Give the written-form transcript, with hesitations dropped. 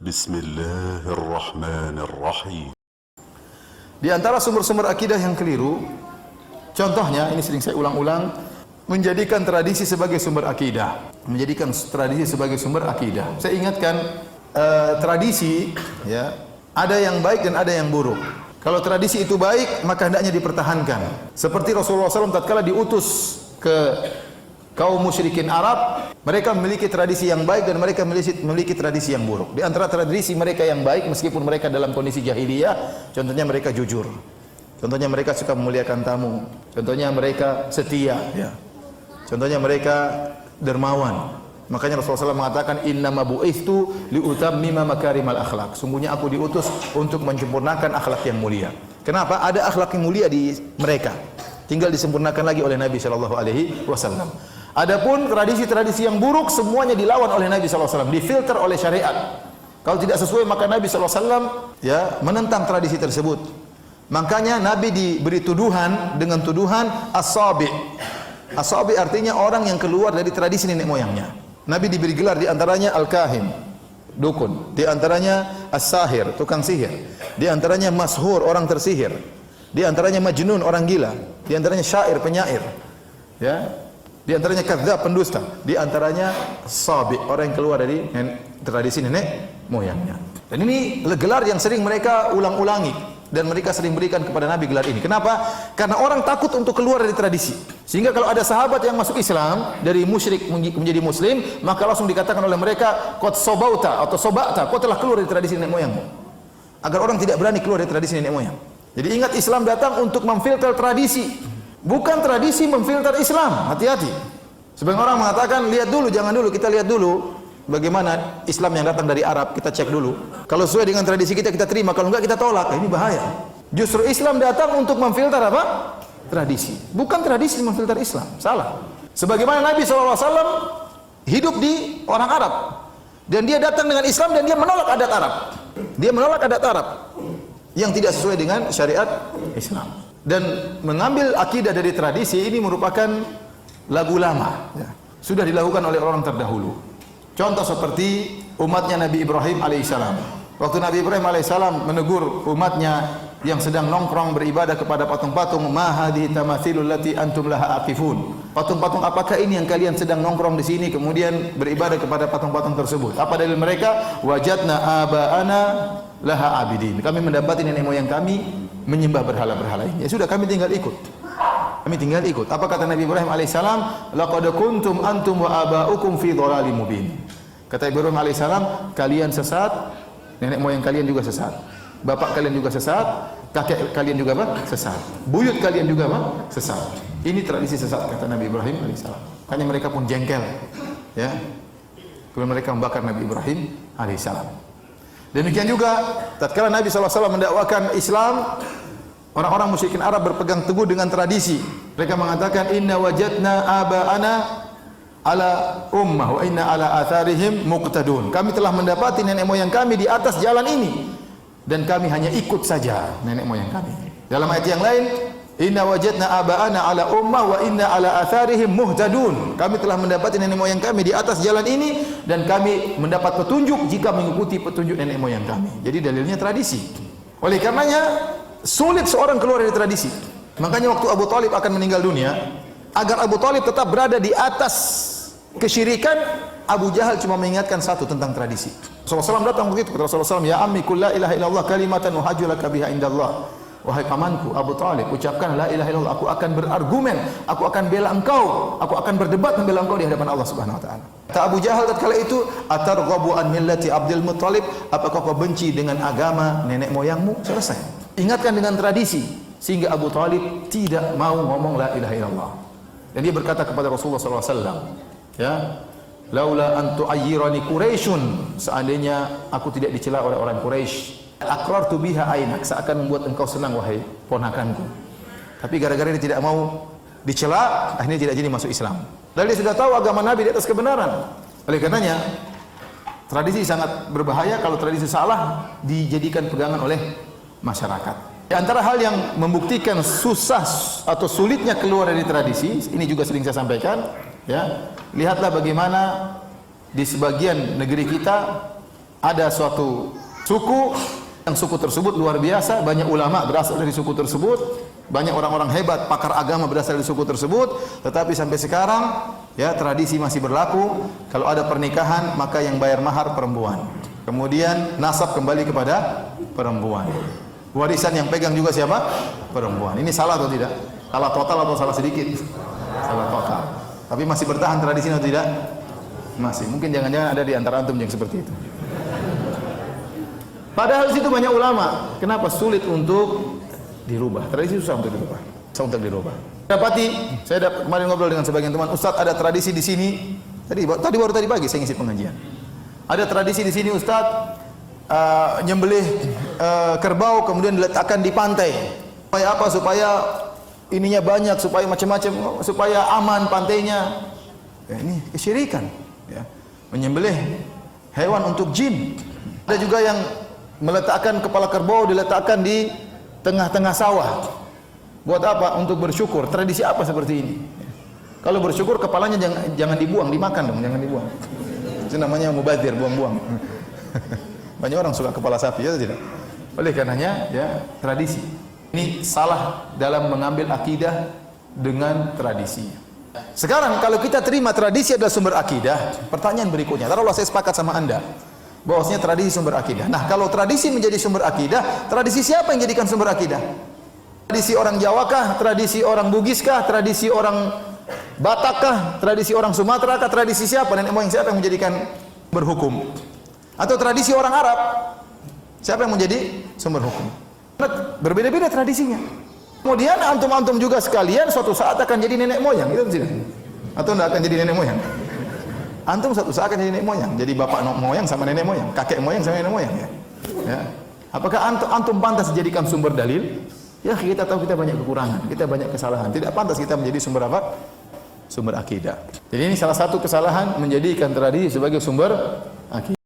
Bismillahirrahmanirrahim. Di antara sumber-sumber akidah yang keliru, contohnya, ini sering saya ulang-ulang, menjadikan tradisi sebagai sumber akidah. Menjadikan tradisi sebagai sumber akidah. Saya ingatkan, tradisi, ya, ada yang baik dan ada yang buruk. Kalau tradisi itu baik, maka hendaknya dipertahankan. Seperti Rasulullah SAW tatkala diutus ke kaum musyrikin Arab, mereka memiliki tradisi yang baik dan mereka memiliki tradisi yang buruk. Di antara tradisi mereka yang baik, meskipun mereka dalam kondisi jahiliyah, contohnya mereka jujur, contohnya mereka suka memuliakan tamu, contohnya mereka setia, ya. Contohnya mereka dermawan. Makanya Rasulullah SAW mengatakan, innama bu'ithtu liutammima makarimal akhlak. Sungguhnya aku diutus untuk menyempurnakan akhlak yang mulia. Kenapa? Ada akhlak yang mulia di mereka, tinggal disempurnakan lagi oleh Nabi SAW. Adapun tradisi-tradisi yang buruk semuanya dilawan oleh Nabi SAW, difilter oleh syariat. Kalau tidak sesuai maka Nabi SAW, ya, menentang tradisi tersebut. Makanya Nabi diberi tuduhan dengan tuduhan as-sabi. As-sabi artinya orang yang keluar dari tradisi nenek moyangnya. Nabi diberi gelar di antaranya al-kahin, dukun, di antaranya as-sahir, tukang sihir, di antaranya mashur, orang tersihir, di antaranya majnun, orang gila, di antaranya syair, penyair, ya. Di antaranya kadzdzab, pendusta, di antaranya sabi, orang yang keluar dari tradisi nenek moyangnya. Dan ini gelar yang sering mereka ulang-ulangi dan mereka sering berikan kepada Nabi gelar ini. Kenapa? Karena orang takut untuk keluar dari tradisi. Sehingga kalau ada sahabat yang masuk Islam dari musyrik menjadi muslim, maka langsung dikatakan oleh mereka qad sabauta atau sobata, kau telah keluar dari tradisi nenek moyangmu. Agar orang tidak berani keluar dari tradisi nenek moyang. Jadi ingat, Islam datang untuk memfilter tradisi. Bukan tradisi memfilter Islam, hati-hati. Sebagian orang mengatakan, lihat dulu, jangan dulu, kita lihat dulu bagaimana Islam yang datang dari Arab, kita cek dulu. Kalau sesuai dengan tradisi kita, kita terima, kalau enggak kita tolak. Ini bahaya. Justru Islam datang untuk memfilter apa? Tradisi. Bukan tradisi memfilter Islam, salah. Sebagaimana Nabi SAW hidup di orang Arab, dan dia datang dengan Islam dan dia menolak adat Arab. Dia menolak adat Arab yang tidak sesuai dengan syariat Islam. Dan mengambil akidah dari tradisi ini merupakan lagu lama, ya. Sudah dilakukan oleh orang terdahulu. Contoh seperti umatnya Nabi Ibrahim alaihissalam. Waktu Nabi Ibrahim alaihissalam menegur umatnya yang sedang nongkrong beribadah kepada patung-patung, ma hadhihi tamathilul lati antum laha aqifun. Patung-patung apakah ini yang kalian sedang nongkrong di sini kemudian beribadah kepada patung-patung tersebut? Apa dalil mereka? Wajadna aba'ana laha abidin. Kami mendapati nenek moyang kami menyembah berhala-berhala ini. Ya sudah, kami tinggal ikut. Kami tinggal ikut. Apa kata Nabi Ibrahim alaihissalam? Laqad kuntum antum wa aba'ukum fi dhalalim mubin. Kata Ibrahim alaihissalam, kalian sesat, nenek moyang kalian juga sesat. Bapak kalian juga sesat, kakek kalian juga apa? Sesat. Buyut kalian juga apa? Sesat. Ini tradisi sesat, kata Nabi Ibrahim alaihissalam. Makanya mereka pun jengkel, ya. Kemudian mereka membakar Nabi Ibrahim alaihissalam. Demikian juga tatkala Nabi SAW mendakwakan Islam, orang-orang musyrikin Arab berpegang teguh dengan tradisi. Mereka mengatakan, inna wajadna aba'ana ala ummah wa inna ala atharihim muqtadun. Kami telah mendapati nenek moyang kami di atas jalan ini dan kami hanya ikut saja nenek moyang kami. Dalam ayat yang lain, inna wajadna aba'ana ala ummah wa inna ala atharihim muhtadun. Kami telah mendapati nenek moyang kami di atas jalan ini dan kami mendapat petunjuk jika mengikuti petunjuk nenek moyang kami. Jadi dalilnya tradisi. Oleh karenanya sulit seorang keluar dari tradisi. Makanya waktu Abu Thalib akan meninggal dunia, agar Abu Thalib tetap berada di atas kesyirikan, Abu Jahal cuma mengingatkan satu tentang tradisi. Rasulullah SAW datang begitu, kata Rasulullah SAW, ya ammi qul la ilaha illallah kalimatan uhajju laka biha indallah. Wahai pamanku Abu Thalib, ucapkan la ilaha illallah, aku akan berargumen, aku akan bela engkau, aku akan berdebat membela engkau di hadapan Allah Subhanahu wa taala. Kata Abu Jahal tatkala itu, atarghabu an millati Abdul Muttalib, apakah kau benci dengan agama nenek moyangmu? Selesai. Ingatkan dengan tradisi sehingga Abu Thalib tidak mau ngomong la ilaha illallah. Dan dia berkata kepada Rasulullah SAW, ya, laula an tu'ayyirani Quraisyun, seandainya aku tidak dicela oleh orang Quraisy, aqrartu biha ainak, seakan membuat engkau senang wahai ponakanku. Tapi gara-gara dia tidak mau dicela, akhirnya tidak jadi masuk Islam. Dan dia sudah tahu agama Nabi di atas kebenaran. Oleh karenanya tradisi sangat berbahaya kalau tradisi salah dijadikan pegangan oleh masyarakat. Di antara hal yang membuktikan susah atau sulitnya keluar dari tradisi, ini juga sering saya sampaikan, ya. Lihatlah bagaimana di sebagian negeri kita ada suatu suku, yang suku tersebut luar biasa, banyak ulama berasal dari suku tersebut, banyak orang-orang hebat, pakar agama berasal dari suku tersebut, tetapi sampai sekarang ya tradisi masih berlaku, kalau ada pernikahan maka yang bayar mahar perempuan. Kemudian nasab kembali kepada perempuan. Warisan yang pegang juga siapa? Perempuan. Ini salah atau tidak? Salah total atau salah sedikit? Salah total. Tapi masih bertahan tradisi atau tidak? Masih. Mungkin jangan-jangan ada di antara antum yang seperti itu. Padahal di situ banyak ulama. Kenapa sulit untuk dirubah? Tradisi susah untuk dirubah. Susah untuk dirubah. Saya kemarin ngobrol dengan sebagian teman, Ustaz ada tradisi di sini. Baru tadi pagi saya ngisi pengajian. Ada tradisi di sini Ustaz, nyembelih kerbau kemudian diletakkan di pantai. Supaya apa? Supaya ininya banyak, supaya macam-macam, supaya aman pantainya. Ya, ini kesyirikan. Ya. Menyembelih hewan untuk jin. Ada juga yang meletakkan kepala kerbau diletakkan di tengah-tengah sawah. Buat apa? Untuk bersyukur. Tradisi apa seperti ini? Ya. Kalau bersyukur kepalanya jangan dibuang, dimakan dong, jangan dibuang. Itu namanya mubadzir, buang-buang. Banyak orang suka kepala sapi, ya tidak? Oleh karenanya, ya tradisi. Ini salah dalam mengambil akidah dengan tradisi. Sekarang kalau kita terima tradisi adalah sumber akidah, pertanyaan berikutnya, taruhlah saya sepakat sama Anda bahwasanya tradisi sumber akidah. Nah, kalau tradisi menjadi sumber akidah, tradisi siapa yang jadikan sumber akidah? Tradisi orang Jawa kah? Tradisi orang Bugis kah? Tradisi orang Batak kah? Tradisi orang Sumatera kah? Tradisi siapa? Nenek moyang siapa yang menjadikan berhukum? Atau tradisi orang Arab? Siapa yang menjadi sumber hukum? Berbeda-beda tradisinya. Kemudian antum-antum juga sekalian suatu saat akan jadi nenek moyang, itu tidak? Atau tidak akan jadi nenek moyang? Antum suatu saat akan jadi nenek moyang, jadi bapak moyang sama nenek moyang, kakek moyang sama nenek moyang, ya. Ya. Apakah antum pantas dijadikan sumber dalil? Ya, kita tahu kita banyak kekurangan, kita banyak kesalahan. Tidak pantas kita menjadi sumber apa? Sumber akidah. Jadi ini salah satu kesalahan menjadikan tradisi sebagai sumber akidah.